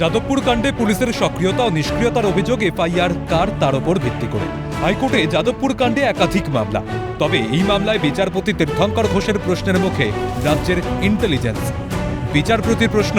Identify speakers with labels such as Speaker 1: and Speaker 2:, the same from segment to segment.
Speaker 1: যাদবপুর কাণ্ডে পুলিশের সক্রিয়তা ও নিষ্ক্রিয়তার অভিযোগ এফআইআর কার তার উপর ভিত্তি করে হাইকোর্টে যাদবপুর কাণ্ডে একাধিক মামলা। তবে এই মামলায় বিচারপতি তীর্থঙ্কর ঘোষের প্রশ্নের মুখে রাজ্যের ইন্টেলিজেন্স। বিচারপতির প্রশ্ন,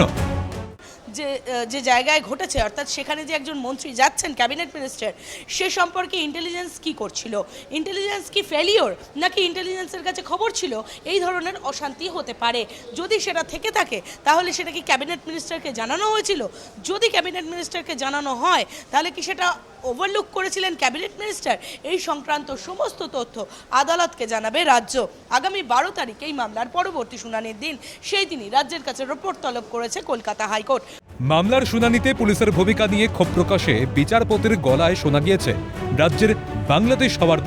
Speaker 2: যে জায়গায় ঘটেছে অর্থাৎ সেখানে যে একজন মন্ত্রী যাচ্ছেন ক্যাবিনেট মিনিস্টার, সে সম্পর্কে ইন্টেলিজেন্স কি করছিল? ইন্টেলিজেন্স কি ফেলিওর, নাকি ইন্টেলিজেন্সের কাছে খবর ছিল এই ধরনের অশান্তি হতে পারে? যদি সেটা থেকে থাকে তাহলে সেটা কি ক্যাবিনেট মিনিস্টারকে জানানো হয়েছিল? যদি ক্যাবিনেট মিনিস্টারকে জানানো হয় তাহলে কি সেটা ওভারলুক করেছিলেন ক্যাবিনেট মিনিস্টার? এই সংক্রান্ত সমস্ত তথ্য আদালতকে জানাবে রাজ্য। আগামী 12 তারিখ এই মামলার পরবর্তী শুনানির দিন, সেই দিনই রাজ্যের কাছে রিপোর্ট তলব করেছে কলকাতা হাইকোর্ট।
Speaker 1: মামলার শুনানিতে পুলিশের ভূমিকা নিয়ে ক্ষোভ প্রকাশে বিচারপতির গলায় শোনা গিয়েছে রাজ্যের বাংলাদেশ হওয়ার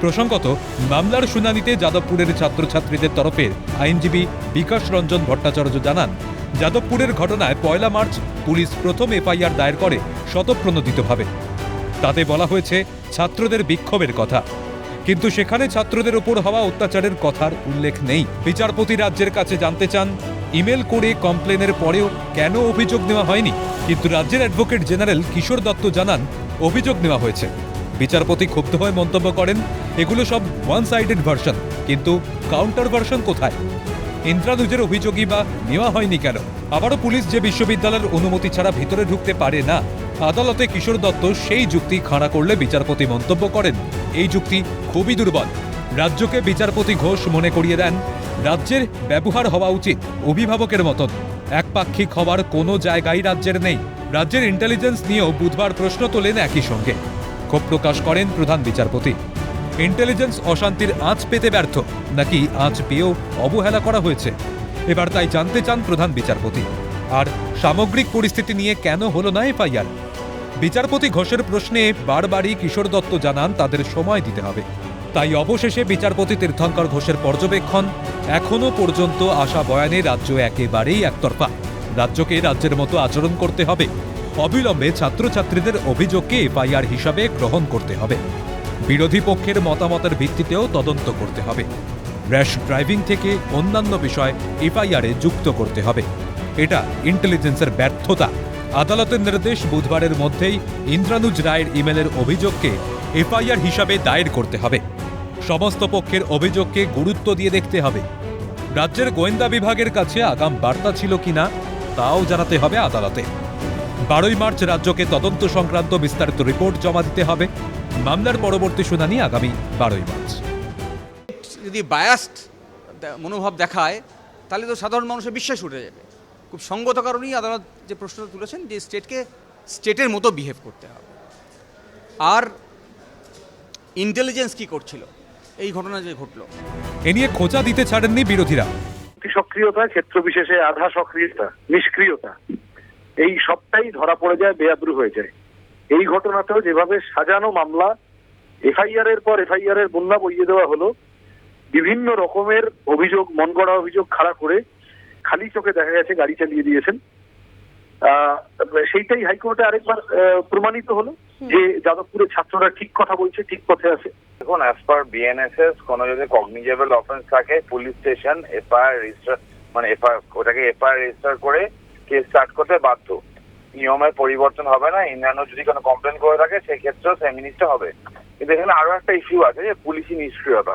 Speaker 1: প্রসঙ্গত মামলার শুনানিতে যাদবপুরের ছাত্রছাত্রীদের তরফের আইনজীবী বিকাশ রঞ্জন ভট্টাচার্য জানান, যাদবপুরের ঘটনায় 1 মার্চ পুলিশ প্রথম এফআইআর দায়ের করে স্বতঃপ্রণোদিতভাবে। তাতে বলা হয়েছে ছাত্রদের বিক্ষোভের কথা, কিন্তু সেখানে ছাত্রদের ওপর হওয়া অত্যাচারের কথার উল্লেখ নেই। বিচারপতি রাজ্যের কাছে জানতে চান, ইমেল করে কমপ্লেনের পরেও কেন অভিযোগ নেওয়া হয়নি? কিন্তু রাজ্যের অ্যাডভোকেট জেনারেল কিশোর দত্ত জানান, অভিযোগ নেওয়া হয়েছে। বিচারপতি ক্ষুব্ধ হয়ে মন্তব্য করেন, এগুলো সব ওয়ান সাইডেড ভার্সন, কিন্তু কাউন্টার ভার্সন কোথায়? ইন্দ্রানুজের অভিযোগই বা নেওয়া হয়নি কেন? আবারও পুলিশ যে বিশ্ববিদ্যালয়ের অনুমতি ছাড়া ভিতরে ঢুকতে পারে না, আদালতে কিশোর দত্ত সেই যুক্তি খাড়া করলে বিচারপতি মন্তব্য করেন, এই যুক্তি খুবই দুর্বল। রাজ্যকে বিচারপতি ঘোষ মনে করিয়ে দেন, রাজ্যের ব্যবহার হওয়া উচিত অভিভাবকের মতন, একপাক্ষিক হওয়ার কোনো জায়গায় রাজ্যের নেই। রাজ্যের ইন্টেলিজেন্স নিয়েও বুধবার প্রশ্ন তোলেন একই সঙ্গে। ক্ষোভ প্রকাশ করেন প্রধান বিচারপতি। ইন্টেলিজেন্স অশান্তির আঁচ পেতে ব্যর্থ, নাকি আঁচ পেয়েও অবহেলা করা হয়েছে? এবার তাই জানতে চান প্রধান বিচারপতি। আর সামগ্রিক পরিস্থিতি নিয়ে কেন হলো না এফআইআর? বিচারপতি ঘোষের প্রশ্নে বারবারই কিশোর দত্ত জানান, তাদের সময় দিতে হবে। তাই অবশেষে বিচারপতি তীর্থঙ্কর ঘোষের পর্যবেক্ষণ, এখনো পর্যন্ত আসা বয়ানে রাজ্য একেবারেই একতরফা। রাজ্যকে রাজ্যের মতো আচরণ করতে হবে, অবিলম্বে ছাত্রছাত্রীদের অভিযোগকে এফআইআর হিসাবে গ্রহণ করতে হবে, বিরোধী পক্ষের মতামতের ভিত্তিতেও তদন্ত করতে হবে, র্যাশ ড্রাইভিং থেকে অন্যান্য বিষয় এফআইআরে যুক্ত করতে হবে। এটা ইন্টেলিজেন্সের ব্যর্থতা। আদালতের নির্দেশ, বুধবারের মধ্যেই ইন্দ্রানুজ রায়ের ইমেলের অভিযোগকে এফআইআর হিসাবে দায়ের করতে হবে। সমস্ত পক্ষের অভিযোগকে গুরুত্ব দিয়ে দেখতে হবে। রাজ্যের গোয়েন্দা বিভাগের কাছে আগাম বার্তা ছিল কিনা তাও জানাতে হবে আদালতে। 12 মার্চ রাজ্যকে তদন্ত সংক্রান্ত বিস্তারিত রিপোর্ট জমা দিতে হবে। মামলার পরবর্তী শুনানি আগামী 12 মার্চ।
Speaker 3: যদি বায়াসড মনোভাব দেখায় তাহলে তো সাধারণ মানুষের বিশ্বাস উঠে যাবে। খুব সঙ্গত কারণেই আদালত যে প্রশ্নটা তুলেছেন যে স্টেটকে স্টেটের মতো বিহেভ করতে হবে। আর ইন্টেলিজেন্স কি করছিল এই ঘটনা যে ঘটলো,
Speaker 1: এ নিয়ে খোঁচা দিতে ছাড়েননি বিরোধীরা।
Speaker 4: সক্রিয়তা, ক্ষেত্র বিশেষে আধা সক্রিয়তা, নিষ্ক্রিয়তা, এই সবটাই ধরা পড়ে যায়, বেআব্রু হয়ে যায়। এই ঘটনাতেও যেভাবে সাজানো মামলা, এফআইআর এর পর এফআইআর এর বন্যা বইয়ে দেওয়া হলো, বিভিন্ন রকমের অভিযোগ, মন গড়া অভিযোগ খাড়া করে খালি চোখে দেখা গেছে গাড়ি চালিয়ে দিয়েছেন। সেইটাই হাইকোর্টে আরেকবার প্রমাণিত হলো যে যাদবপুরের ছাত্ররা ঠিক কথা বলছে, ঠিক পথে আছে।
Speaker 5: দেখুন, অ্যাজ পার বিএনএসএস কোনো যদি কগনিজেবল অফেন্স থাকে, পুলিশ স্টেশন এফআইআর রেজিস্টার ওটাকে এফআইআর রেজিস্টার করে কেস স্টার্ট করতে বাধ্য। নিয়মের পরিবর্তন হবে না। ইন্দ্রানুজ যদি কোনো কমপ্লেন করে থাকে সেক্ষেত্রেও সেম জিনিসটা হবে। কিন্তু এখানে আরো একটা ইস্যু আছে যে পুলিশি নিষ্ক্রিয়তা।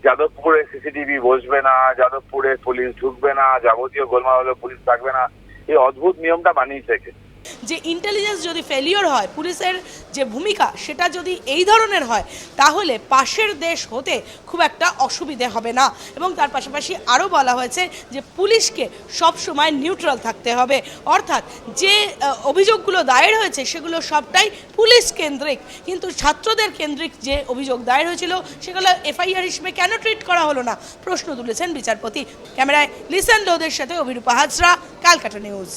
Speaker 5: যাদবপুরে সিসিটিভি বসবে না, যাদবপুরে পুলিশ ঢুকবে না, যাবতীয় গোলমাল হলে পুলিশ থাকবে না, এই অদ্ভুত নিয়মটা বানিয়েছে।
Speaker 2: যে ইন্টেলিজেন্স যদি ফেলিওর হয়, পুলিশের যে ভূমিকা সেটা যদি এই ধরনের হয়, তাহলে পাশের দেশ হতে খুব একটা অসুবিধে হবে না। এবং তার পাশাপাশি আরও বলা হয়েছে যে পুলিশকে সবসময় নিউট্রাল থাকতে হবে। অর্থাৎ যে অভিযোগগুলো দায়ের হয়েছে সেগুলো সবটাই পুলিশ কেন্দ্রিক, কিন্তু ছাত্রদের কেন্দ্রিক যে অভিযোগ দায়ের হয়েছিল সেগুলো এফআইআর হিসেবে কেন ট্রিট করা হলো না, প্রশ্ন তুলেছেন বিচারপতি। ক্যামেরায় লিসান লোদের সাথে অভিরূপা হাজরা, ক্যালকাটা নিউজ।